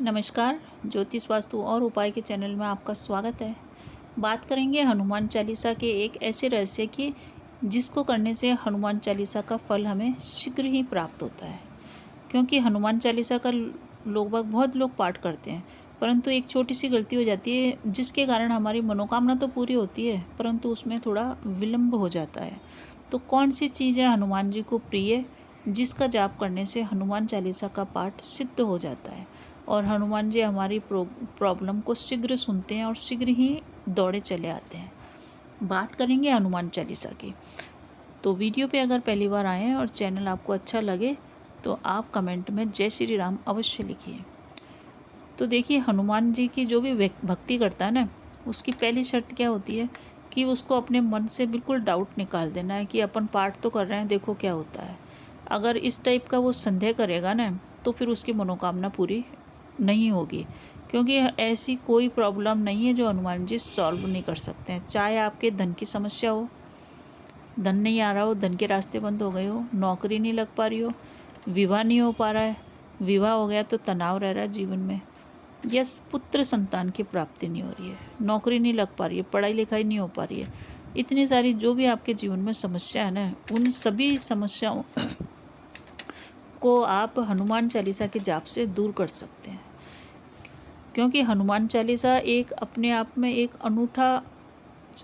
नमस्कार। ज्योतिष वास्तु और उपाय के चैनल में आपका स्वागत है। बात करेंगे हनुमान चालीसा के एक ऐसे रहस्य की जिसको करने से हनुमान चालीसा का फल हमें शीघ्र ही प्राप्त होता है। क्योंकि हनुमान चालीसा का बहुत लोग पाठ करते हैं, परंतु एक छोटी सी गलती हो जाती है जिसके कारण हमारी मनोकामना तो पूरी होती है परंतु उसमें थोड़ा विलम्ब हो जाता है। तो कौन सी चीज़ है हनुमान जी को प्रिय जिसका जाप करने से हनुमान चालीसा का पाठ सिद्ध हो जाता है और हनुमान जी हमारी प्रॉब्लम को शीघ्र सुनते हैं और शीघ्र ही दौड़े चले आते हैं। बात करेंगे हनुमान चालीसा की। तो वीडियो पे अगर पहली बार आए हैं और चैनल आपको अच्छा लगे तो आप कमेंट में जय श्री राम अवश्य लिखिए। तो देखिए, हनुमान जी की जो भी भक्ति करता है ना, उसकी पहली शर्त क्या होती है कि उसको अपने मन से बिल्कुल डाउट निकाल देना है कि अपन पाठ तो कर रहे हैं, देखो क्या होता है। अगर इस टाइप का वो संदेह करेगा ना तो फिर उसकी मनोकामना पूरी नहीं होगी। क्योंकि ऐसी कोई प्रॉब्लम नहीं है जो हनुमान जी सॉल्व नहीं कर सकते हैं। चाहे आपके धन की समस्या हो, धन नहीं आ रहा हो, धन के रास्ते बंद हो गए हो, नौकरी नहीं लग पा रही हो, विवाह नहीं हो पा रहा है, विवाह हो गया तो तनाव रह रहा है जीवन में, या पुत्र संतान की प्राप्ति नहीं हो रही है, नौकरी नहीं लग पा रही है, पढ़ाई लिखाई नहीं हो पा रही है, इतनी सारी जो भी आपके जीवन में समस्या है ना, उन सभी समस्याओं को आप हनुमान चालीसा के जाप से दूर कर सकते हैं। क्योंकि हनुमान चालीसा एक अपने आप में एक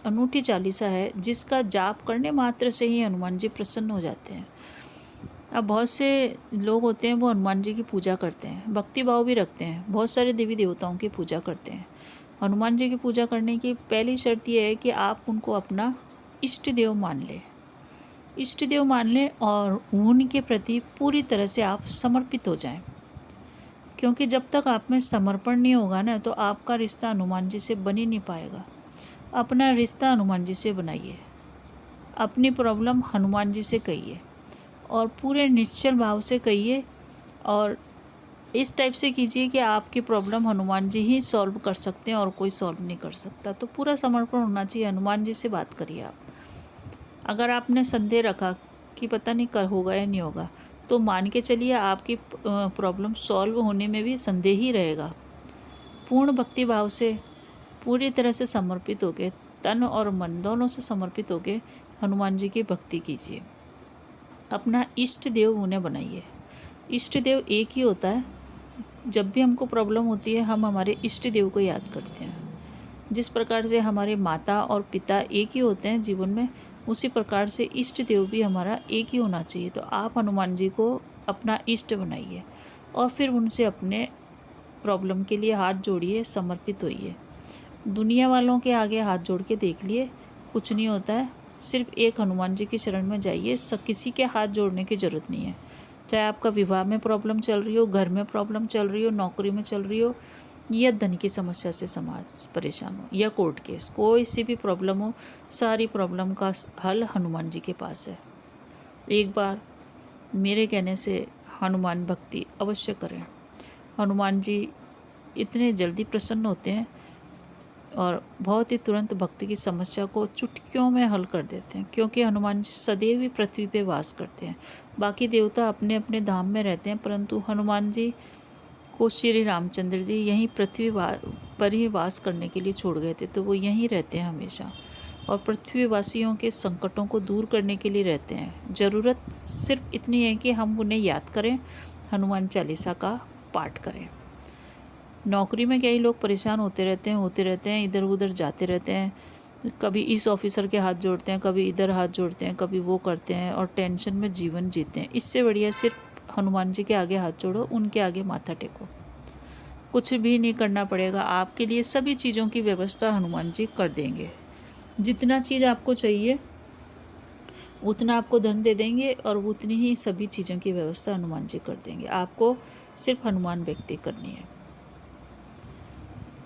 अनूठी चालीसा है जिसका जाप करने मात्र से ही हनुमान जी प्रसन्न हो जाते हैं। अब बहुत से लोग होते हैं वो हनुमान जी की पूजा करते हैं, भक्ति भाव भी रखते हैं, बहुत सारे देवी देवताओं की पूजा करते हैं। हनुमान जी की पूजा करने की पहली शर्त यह है कि आप उनको अपना इष्ट देव मान लें, इष्ट देव मान लें और उनके प्रति पूरी तरह से आप समर्पित हो जाएं। क्योंकि जब तक आप में समर्पण नहीं होगा ना तो आपका रिश्ता हनुमान जी से बन ही नहीं पाएगा। अपना रिश्ता हनुमान जी से बनाइए, अपनी प्रॉब्लम हनुमान जी से कहिए और पूरे निश्चल भाव से कहिए और इस टाइप से कीजिए कि आपकी प्रॉब्लम हनुमान जी ही सॉल्व कर सकते हैं और कोई सॉल्व नहीं कर सकता। तो पूरा समर्पण होना चाहिए, हनुमान जी से बात करिए आप। अगर आपने संदेह रखा कि पता नहीं कर होगा या नहीं होगा तो मान के चलिए आपकी प्रॉब्लम सॉल्व होने में भी संदेह ही रहेगा। पूर्ण भक्ति भाव से पूरी तरह से समर्पित होकर, तन और मन दोनों से समर्पित होकर हनुमान जी की भक्ति कीजिए। अपना इष्ट देव उन्हें बनाइए। इष्ट देव एक ही होता है। जब भी हमको प्रॉब्लम होती है हम हमारे इष्ट देव को याद करते हैं। जिस प्रकार से हमारे माता और पिता एक ही होते हैं जीवन में, उसी प्रकार से इष्ट देव भी हमारा एक ही होना चाहिए। तो आप हनुमान जी को अपना इष्ट बनाइए और फिर उनसे अपने प्रॉब्लम के लिए हाथ जोड़िए, समर्पित होइए। दुनिया वालों के आगे हाथ जोड़ के देख लिए, कुछ नहीं होता है। सिर्फ एक हनुमान जी की शरण में जाइए, किसी के हाथ जोड़ने की ज़रूरत नहीं है। चाहे आपका विवाह में प्रॉब्लम चल रही हो, घर में प्रॉब्लम चल रही हो, नौकरी में चल रही हो, या धन की समस्या से समाज परेशान हो, या कोर्ट केस, कोई सी भी प्रॉब्लम हो, सारी प्रॉब्लम का हल हनुमान जी के पास है। एक बार मेरे कहने से हनुमान भक्ति अवश्य करें। हनुमान जी इतने जल्दी प्रसन्न होते हैं और बहुत ही तुरंत भक्ति की समस्या को चुटकियों में हल कर देते हैं। क्योंकि हनुमान जी सदैव ही पृथ्वी पे वास करते हैं। बाकी देवता अपने अपने धाम में रहते हैं, परंतु हनुमान जी को श्री रामचंद्र जी यहीं पृथ्वी पर ही वास करने के लिए छोड़ गए थे, तो वो यहीं रहते हैं हमेशा और पृथ्वीवासियों के संकटों को दूर करने के लिए रहते हैं। ज़रूरत सिर्फ इतनी है कि हम उन्हें याद करें, हनुमान चालीसा का पाठ करें। नौकरी में कई लोग परेशान होते रहते हैं, इधर उधर जाते रहते हैं, कभी इस ऑफिसर के हाथ जोड़ते हैं, कभी इधर हाथ जोड़ते हैं, कभी वो करते हैं और टेंशन में जीवन जीते हैं। इससे बढ़िया सिर्फ हनुमान जी के आगे हाथ जोड़ो, उनके आगे माथा टेको। कुछ भी नहीं करना पड़ेगा आपके लिए, सभी चीज़ों की व्यवस्था हनुमान जी कर देंगे। जितना चीज़ आपको चाहिए उतना आपको धन दे देंगे और उतनी ही सभी चीज़ों की व्यवस्था हनुमान जी कर देंगे। आपको सिर्फ हनुमान भक्ति करनी है।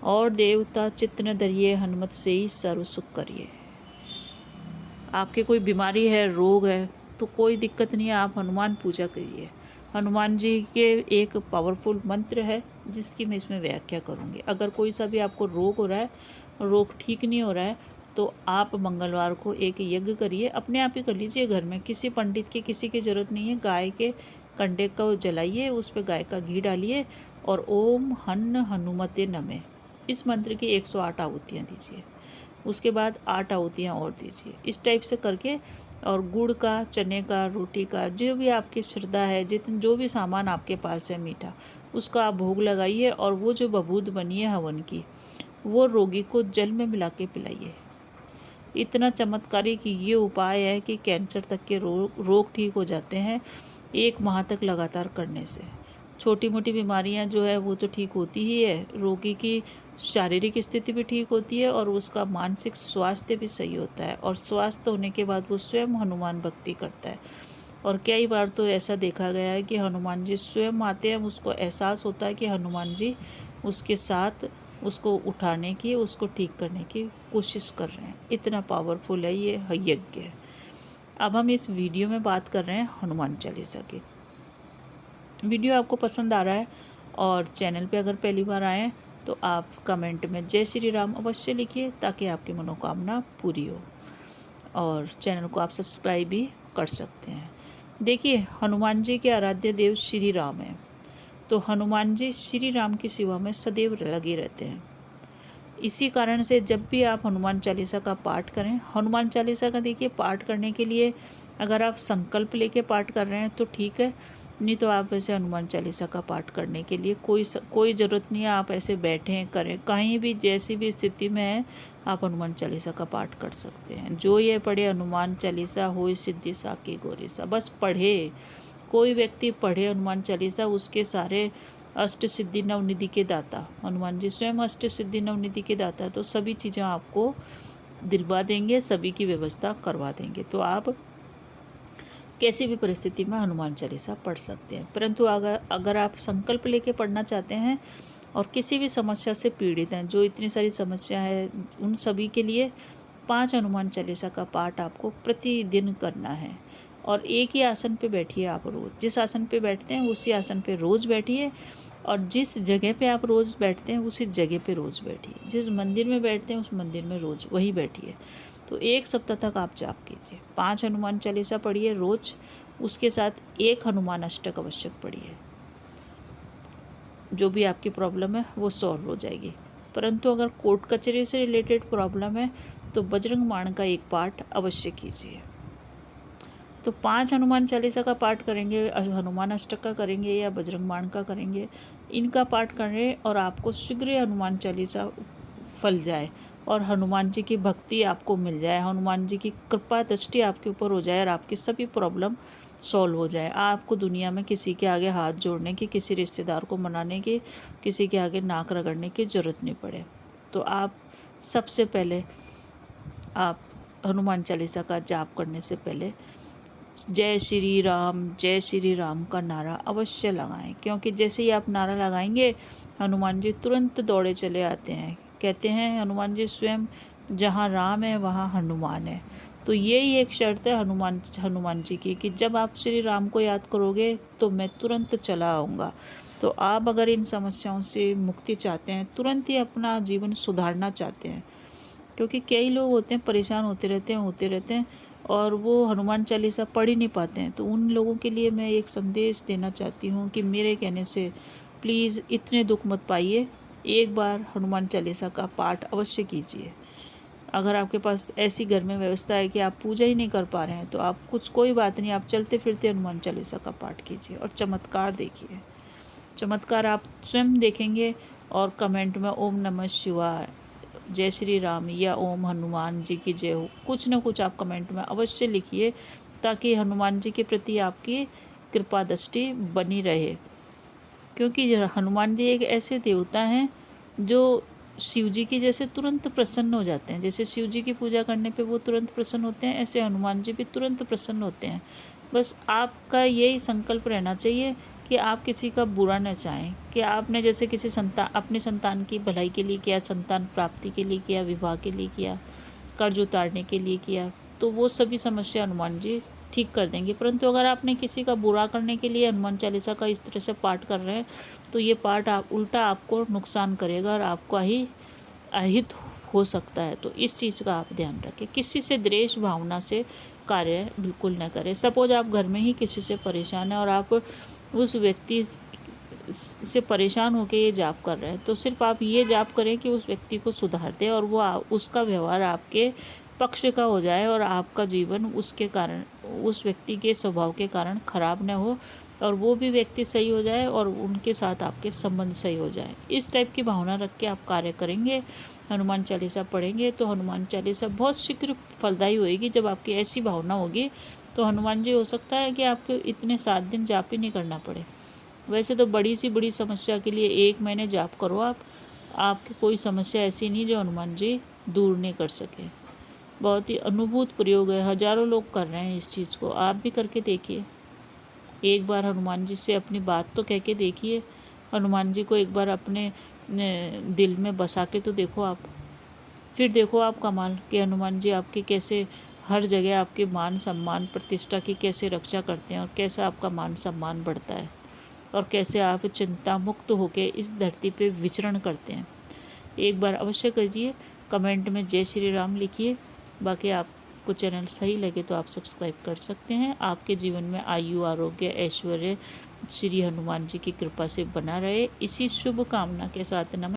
और देवता चित्त न धरिए, हनुमत से ही सर्व सुख करिए। आपके कोई बीमारी है, रोग है, तो कोई दिक्कत नहीं है, आप हनुमान पूजा करिए। हनुमान जी के एक पावरफुल मंत्र है जिसकी मैं इसमें व्याख्या करूँगी। अगर कोई सा भी आपको रोग हो रहा है, रोग ठीक नहीं हो रहा है, तो आप मंगलवार को एक यज्ञ करिए, अपने आप ही कर लीजिए घर में, किसी पंडित की किसी की ज़रूरत नहीं है। गाय के कंडे को जलाइए, उस पर गाय का घी डालिए और ओम हन हनुमते नमः इस मंत्र की 108 आहुतियाँ दीजिए। उसके बाद 8 आहुतियाँ और दीजिए। इस टाइप से करके और गुड़ का, चने का, रोटी का, जो भी आपकी श्रद्धा है, जो भी सामान आपके पास है मीठा, उसका आप भोग लगाइए और वो जो बबूद बनी है हवन की, वो रोगी को जल में मिला के पिलाइए। इतना चमत्कारी कि ये उपाय है कि कैंसर तक के रोग ठीक हो जाते हैं 1 माह तक लगातार करने से। छोटी मोटी बीमारियां जो है वो तो ठीक होती ही है, रोगी की शारीरिक स्थिति भी ठीक होती है और उसका मानसिक स्वास्थ्य भी सही होता है, और स्वास्थ्य होने के बाद वो स्वयं हनुमान भक्ति करता है। और कई बार तो ऐसा देखा गया है कि हनुमान जी स्वयं आते हैं, उसको एहसास होता है कि हनुमान जी उसके साथ उसको उठाने की, उसको ठीक करने की कोशिश कर रहे हैं। इतना पावरफुल है ये यज्ञ। अब हम इस वीडियो में बात कर रहे हैं हनुमान चालीसा की। वीडियो आपको पसंद आ रहा है और चैनल पे अगर पहली बार आए हैं तो आप कमेंट में जय श्री राम अवश्य लिखिए ताकि आपकी मनोकामना पूरी हो, और चैनल को आप सब्सक्राइब भी कर सकते हैं। देखिए, हनुमान जी के आराध्य देव श्री राम हैं, तो हनुमान जी श्री राम की सेवा में सदैव लगे रहते हैं। इसी कारण से जब भी आप हनुमान चालीसा का पाठ करें, हनुमान चालीसा का देखिए पाठ करने के लिए अगर आप संकल्प लेके पाठ कर रहे हैं तो ठीक है, नहीं तो आप वैसे हनुमान चालीसा का पाठ करने के लिए कोई ज़रूरत नहीं है। आप ऐसे बैठें करें, कहीं भी जैसी भी स्थिति में है आप हनुमान चालीसा का पाठ कर सकते हैं। जो ये पढ़े हनुमान चालीसा होई सिद्धि साकी गौरी सा, बस पढ़े, कोई व्यक्ति पढ़े हनुमान चालीसा, उसके सारे अष्ट सिद्धि नवनिधि के दाता हनुमान जी स्वयं अष्ट सिद्धि नवनिधि के दाता, तो सभी चीज़ें आपको दिलवा देंगे, सभी की व्यवस्था करवा देंगे। तो आप कैसी भी परिस्थिति में हनुमान चालीसा पढ़ सकते हैं। परंतु अगर आप संकल्प लेके पढ़ना चाहते हैं और किसी भी समस्या से पीड़ित हैं, जो इतनी सारी समस्या है, उन सभी के लिए 5 हनुमान चालीसा का पाठ आपको प्रतिदिन करना है। और एक ही आसन पे बैठिए आप रोज़, जिस आसन पे बैठते हैं उसी आसन पे रोज़ बैठिए, और जिस जगह पे आप रोज़ बैठते हैं उसी जगह पे रोज़ बैठिए। जिस मंदिर में बैठते हैं उस मंदिर में रोज़ वहीं बैठिए। तो 1 सप्ताह तक आप जाप कीजिए, 5 हनुमान चालीसा पढ़िए रोज़, उसके साथ 1 हनुमान अष्टक आवश्यक पढ़िए। जो भी आपकी प्रॉब्लम है वो सॉल्व हो जाएगी। परंतु अगर कोर्ट कचहरी से रिलेटेड प्रॉब्लम है तो बजरंग बाण का 1 पाठ अवश्य कीजिए। तो 5 हनुमान चालीसा का पाठ करेंगे, हनुमान अष्टक का करेंगे या बजरंग बाण का करेंगे, इनका पाठ करें और आपको शीघ्र हनुमान चालीसा फल जाए और हनुमान जी की भक्ति आपको मिल जाए, हनुमान जी की कृपा दृष्टि आपके ऊपर हो जाए और आपकी सभी प्रॉब्लम सॉल्व हो जाए। आपको दुनिया में किसी के आगे हाथ जोड़ने की, किसी रिश्तेदार को मनाने की, किसी के आगे नाक रगड़ने की ज़रूरत नहीं पड़े। तो आप सबसे पहले आप हनुमान चालीसा का जाप करने से पहले जय श्री राम का नारा अवश्य लगाएं, क्योंकि जैसे ही आप नारा लगाएंगे हनुमान जी तुरंत दौड़े चले आते हैं। कहते हैं हनुमान जी स्वयं जहाँ राम है वहाँ हनुमान है। तो यही एक शर्त है हनुमान जी की कि जब आप श्री राम को याद करोगे तो मैं तुरंत चला आऊँगा। तो आप अगर इन समस्याओं से मुक्ति चाहते हैं, तुरंत ही अपना जीवन सुधारना चाहते हैं, क्योंकि कई लोग होते हैं परेशान होते रहते हैं और वो हनुमान चालीसा पढ़ ही नहीं पाते हैं। तो उन लोगों के लिए मैं एक संदेश देना चाहती हूँ कि मेरे कहने से प्लीज़ इतने दुख मत पाइए, एक बार हनुमान चालीसा का पाठ अवश्य कीजिए। अगर आपके पास ऐसी घर में व्यवस्था है कि आप पूजा ही नहीं कर पा रहे हैं तो आप कोई बात नहीं, आप चलते फिरते हनुमान चालीसा का पाठ कीजिए और चमत्कार देखिए। चमत्कार आप स्वयं देखेंगे और कमेंट में ओम नमः शिवाय, जय श्री राम या ओम हनुमान जी की जय हो, कुछ न कुछ आप कमेंट में अवश्य लिखिए ताकि हनुमान जी के प्रति आपकी कृपा दृष्टि बनी रहे। क्योंकि हनुमान जी एक ऐसे देवता हैं जो शिव जी की जैसे तुरंत प्रसन्न हो जाते हैं। जैसे शिव जी की पूजा करने पे वो तुरंत प्रसन्न होते हैं, ऐसे हनुमान जी भी तुरंत प्रसन्न होते हैं। बस आपका यही संकल्प रहना चाहिए कि आप किसी का बुरा न चाहें, कि आपने जैसे किसी अपने संतान की भलाई के लिए किया, संतान प्राप्ति के लिए किया, विवाह के लिए किया, कर्ज उतारने के लिए किया, तो वो सभी समस्या हनुमान जी ठीक कर देंगे। परंतु अगर आपने किसी का बुरा करने के लिए हनुमान चालीसा का इस तरह से पाठ कर रहे हैं तो ये पाठ उल्टा आपको नुकसान करेगा और आपका ही अहित हो सकता है। तो इस चीज़ का आप ध्यान रखें। किसी से द्वेष भावना से कार्य बिल्कुल न करें। सपोज आप घर में ही किसी से परेशान हैं और आप उस व्यक्ति से परेशान होकर ये जाप कर रहे हैं, तो सिर्फ आप ये जाप करें कि उस व्यक्ति को सुधार दें और वो उसका व्यवहार आपके पक्ष का हो जाए और आपका जीवन उसके कारण, उस व्यक्ति के स्वभाव के कारण खराब न हो और वो भी व्यक्ति सही हो जाए और उनके साथ आपके संबंध सही हो जाए। इस टाइप की भावना रख के आप कार्य करेंगे, हनुमान चालीसा पढ़ेंगे तो हनुमान चालीसा बहुत शीघ्र फलदायी होएगी। जब आपकी ऐसी भावना होगी तो हनुमान जी हो सकता है कि आपको इतने 7 दिन जाप ही नहीं करना पड़े। वैसे तो बड़ी सी बड़ी समस्या के लिए 1 महीने जाप करो आप, आपकी कोई समस्या ऐसी नहीं जो हनुमान जी दूर नहीं कर सके। बहुत ही अनुभूत प्रयोग है, हज़ारों लोग कर रहे हैं इस चीज़ को, आप भी करके देखिए। एक बार हनुमान जी से अपनी बात तो कह के देखिए, हनुमान जी को एक बार अपने दिल में बसा के तो देखो आप, फिर देखो आप कमाल कि हनुमान जी आपके कैसे हर जगह आपके मान सम्मान प्रतिष्ठा की कैसे रक्षा करते हैं और कैसे आपका मान सम्मान बढ़ता है और कैसे आप चिंता मुक्त होकर इस धरती पे विचरण करते हैं। एक बार अवश्य कीजिए, कमेंट में जय श्री राम लिखिए। बाकी आपको चैनल सही लगे तो आप सब्सक्राइब कर सकते हैं। आपके जीवन में आयु आरोग्य ऐश्वर्य श्री हनुमान जी की कृपा से बना रहे, इसी शुभ कामना के साथ नमस्कार।